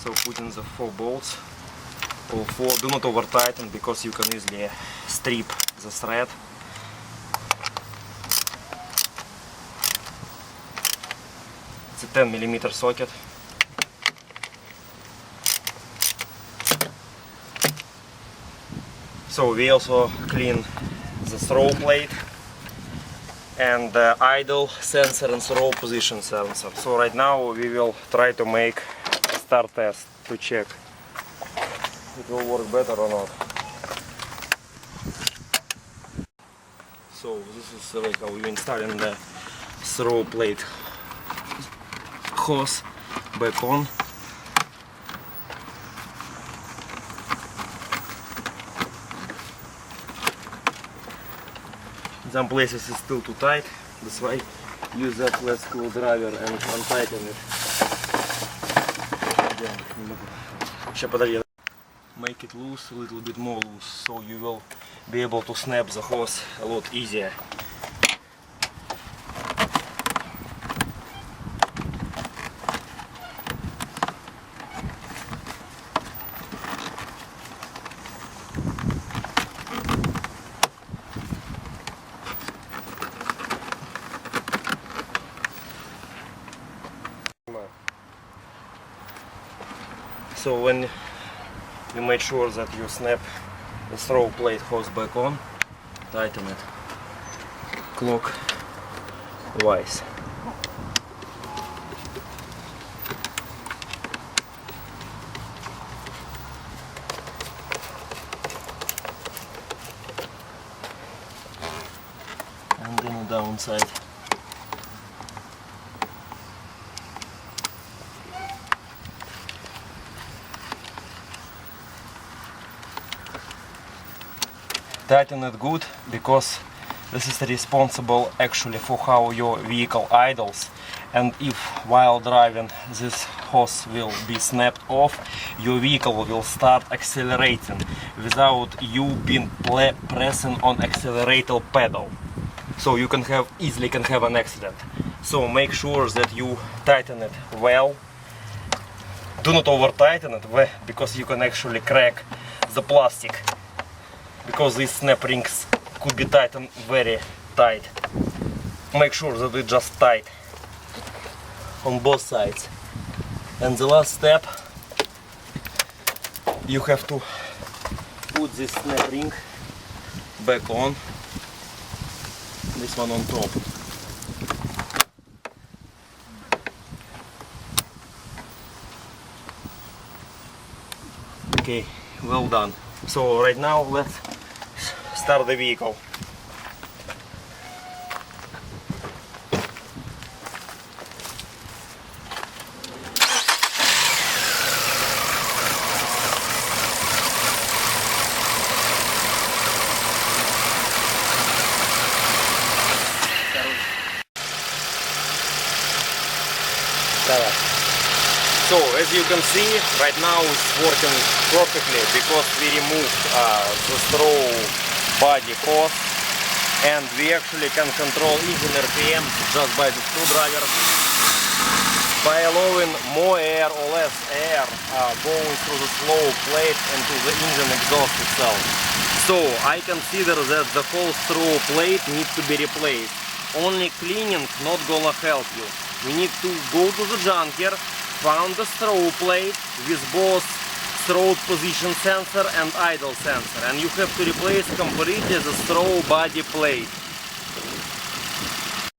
So put in the 4 bolts, all 4. Do not over tighten because you can easily strip the thread. It's a 10mm socket. So we also clean the throttle plate and the idle sensor and throttle position sensor. So right now we will try to make a start test to check it will work better or not. So this is like how we installing the throttle plate hose back on. Some places it's still too tight, that's why use that flat screwdriver and untighten it. Make it loose, a little bit more loose, so you will be able to snap the hose a lot easier. So when you make sure that you snap the throttle plate hose back on, tighten it clockwise. And then the downside. Tighten it good, because this is responsible actually for how your vehicle idles, and if while driving this hose will be snapped off, your vehicle will start accelerating without you being pressing on accelerator pedal. So you can easily have an accident. So make sure that you tighten it well. Do not over tighten it because you can actually crack the plastic. Because these snap rings could be tightened very tight. Make sure that it's just tight on both sides. And the last step, you have to put this snap ring back on, this one on top. Okay, well done. So right now let's start the vehicle. So as you can see, right now it's working perfectly because we removed the throttle body hose, and we actually can control engine RPM just by the screwdriver by allowing more air or less air going through the slow plate into the engine exhaust itself. So I consider that the whole throttle plate needs to be replaced. Only cleaning not gonna help you. We need to go to the junker, found the throttle plate with both throttle position sensor and idle sensor, and you have to replace completely the throttle body plate.